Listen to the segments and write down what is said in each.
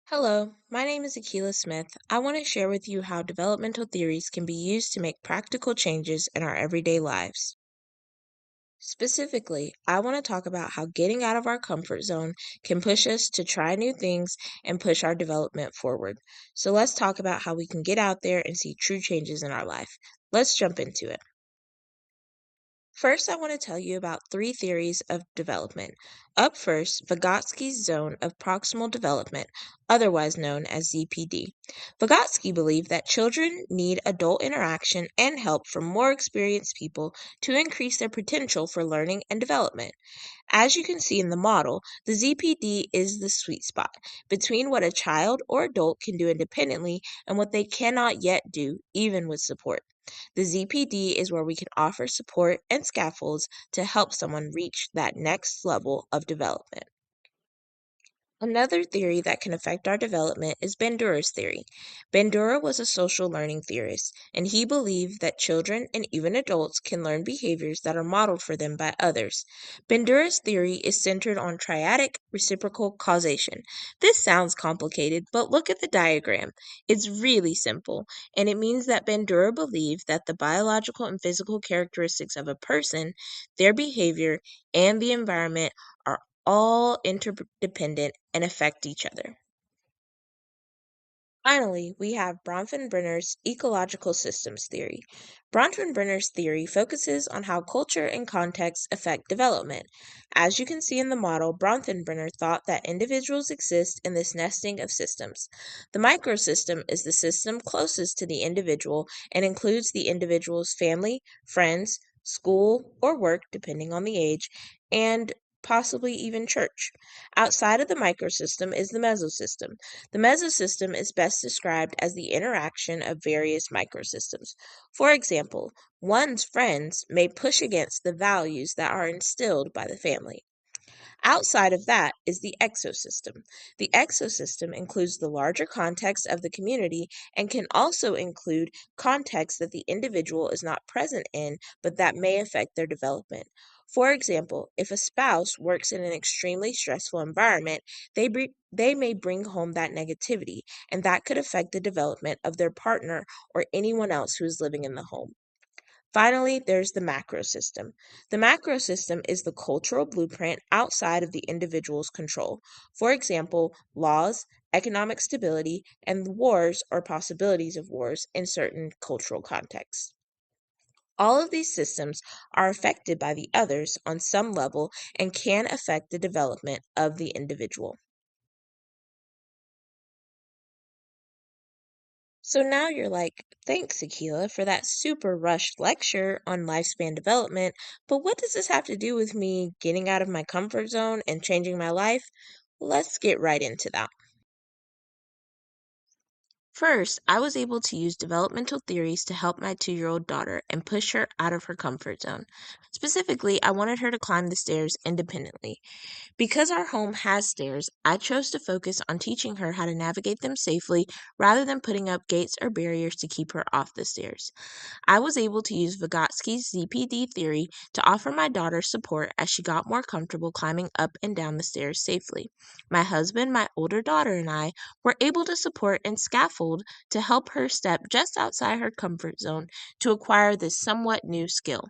Hello, my name is Akila Smith. I want to share with you how developmental theories can be used to make practical changes in our everyday lives. Specifically, I want to talk about how getting out of our comfort zone can push us to try new things and push our development forward. So let's talk about how we can get out there and see true changes in our life. Let's jump into it. First, I want to tell you about three theories of development. Up first, Vygotsky's zone of proximal development, otherwise known as ZPD. Vygotsky believed that children need adult interaction and help from more experienced people to increase their potential for learning and development. As you can see in the model, the ZPD is the sweet spot between what a child or adult can do independently and what they cannot yet do, even with support. The ZPD is where we can offer support and scaffolds to help someone reach that next level of development. Another theory that can affect our development is Bandura's theory. Bandura was a social learning theorist, and he believed that children and even adults can learn behaviors that are modeled for them by others. Bandura's theory is centered on triadic reciprocal causation. This sounds complicated, but look at the diagram. It's really simple, and it means that Bandura believed that the biological and physical characteristics of a person, their behavior, and the environment are all interdependent and affect each other. Finally, we have Bronfenbrenner's ecological systems theory. Bronfenbrenner's theory focuses on how culture and context affect development. As you can see in the model, Bronfenbrenner thought that individuals exist in this nesting of systems. The microsystem is the system closest to the individual and includes the individual's family, friends, school, or work, depending on the age, and possibly even church. Outside of the microsystem is the mesosystem. The mesosystem is best described as the interaction of various microsystems. For example, one's friends may push against the values that are instilled by the family. Outside of that is the exosystem. The exosystem includes the larger context of the community and can also include context that the individual is not present in but that may affect their development. For example, if a spouse works in an extremely stressful environment, they may bring home that negativity, and that could affect the development of their partner or anyone else who is living in the home. Finally, there's the macro system. The macro system is the cultural blueprint outside of the individual's control. For example, laws, economic stability, and wars or possibilities of wars in certain cultural contexts. All of these systems are affected by the others on some level and can affect the development of the individual. So now you're like, thanks, Akila, for that super rushed lecture on lifespan development, but what does this have to do with me getting out of my comfort zone and changing my life? Let's get right into that. First, I was able to use developmental theories to help my 2-year-old daughter and push her out of her comfort zone. Specifically, I wanted her to climb the stairs independently. Because our home has stairs, I chose to focus on teaching her how to navigate them safely rather than putting up gates or barriers to keep her off the stairs. I was able to use Vygotsky's ZPD theory to offer my daughter support as she got more comfortable climbing up and down the stairs safely. My husband, my older daughter, and I were able to support and scaffold to help her step just outside her comfort zone to acquire this somewhat new skill.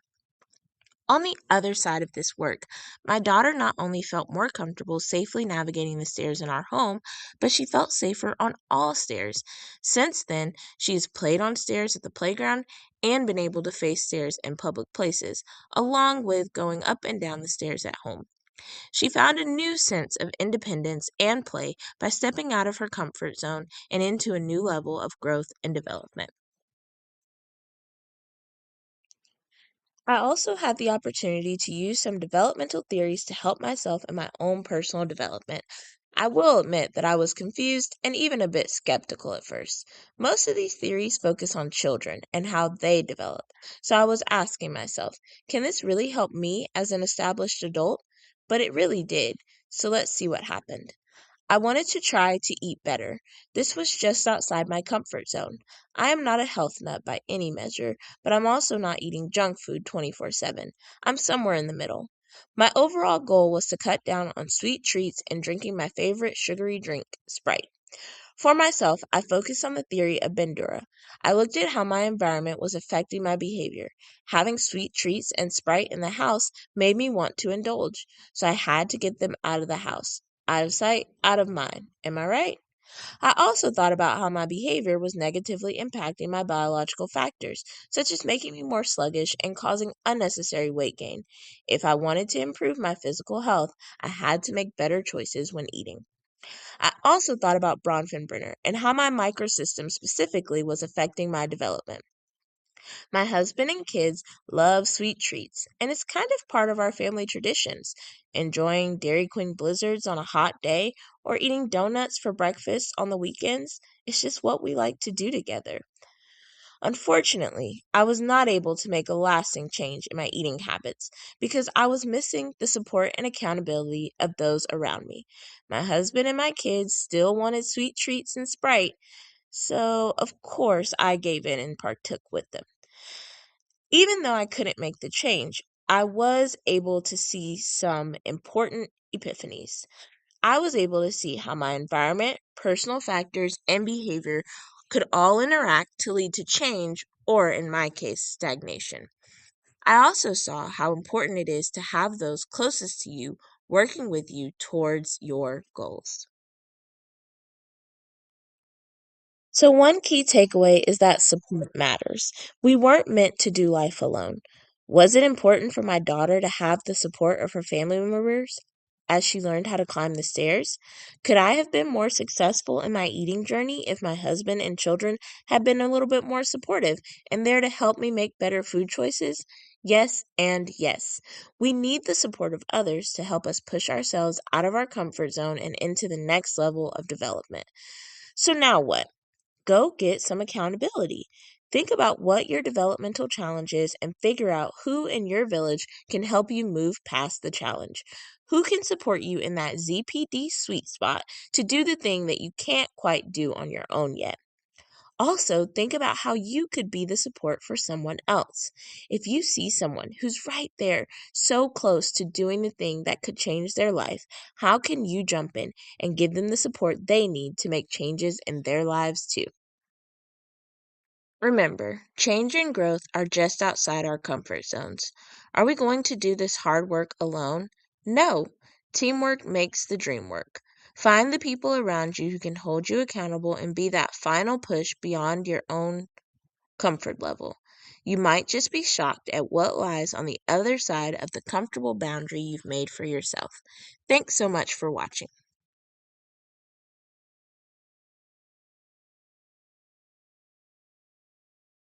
On the other side of this work, my daughter not only felt more comfortable safely navigating the stairs in our home, but she felt safer on all stairs. Since then, she has played on stairs at the playground and been able to face stairs in public places, along with going up and down the stairs at home. She found a new sense of independence and play by stepping out of her comfort zone and into a new level of growth and development. I also had the opportunity to use some developmental theories to help myself in my own personal development. I will admit that I was confused and even a bit skeptical at first. Most of these theories focus on children and how they develop. So I was asking myself, can this really help me as an established adult? But it really did. So let's see what happened. I wanted to try to eat better. This was just outside my comfort zone. I am not a health nut by any measure, but I'm also not eating junk food 24/7. I'm somewhere in the middle. My overall goal was to cut down on sweet treats and drinking my favorite sugary drink, Sprite. For myself, I focused on the theory of Bandura. I looked at how my environment was affecting my behavior. Having sweet treats and Sprite in the house made me want to indulge, so I had to get them out of the house. Out of sight, out of mind. Am I right? I also thought about how my behavior was negatively impacting my biological factors, such as making me more sluggish and causing unnecessary weight gain. If I wanted to improve my physical health, I had to make better choices when eating. I also thought about Bronfenbrenner and how my microsystem specifically was affecting my development. My husband and kids love sweet treats, and it's kind of part of our family traditions. Enjoying Dairy Queen blizzards on a hot day or eating donuts for breakfast on the weekends is just what we like to do together. Unfortunately, I was not able to make a lasting change in my eating habits because I was missing the support and accountability of those around me. My husband and my kids still wanted sweet treats and Sprite, so of course I gave in and partook with them. Even though I couldn't make the change, I was able to see some important epiphanies. I was able to see how my environment, personal factors, and behavior could all interact to lead to change, or in my case, stagnation. I also saw how important it is to have those closest to you working with you towards your goals. So, one key takeaway is that support matters. We weren't meant to do life alone. Was it important for my daughter to have the support of her family members as she learned how to climb the stairs? Could I have been more successful in my eating journey if my husband and children had been a little bit more supportive and there to help me make better food choices? Yes, and yes. We need the support of others to help us push ourselves out of our comfort zone and into the next level of development. So, now what? Go get some accountability. Think about what your developmental challenge is and figure out who in your village can help you move past the challenge. Who can support you in that ZPD sweet spot to do the thing that you can't quite do on your own yet. Also, think about how you could be the support for someone else. If you see someone who's right there, so close to doing the thing that could change their life, how can you jump in and give them the support they need to make changes in their lives too? Remember, change and growth are just outside our comfort zones. Are we going to do this hard work alone? No. Teamwork makes the dream work. Find the people around you who can hold you accountable and be that final push beyond your own comfort level. You might just be shocked at what lies on the other side of the comfortable boundary you've made for yourself. Thanks so much for watching.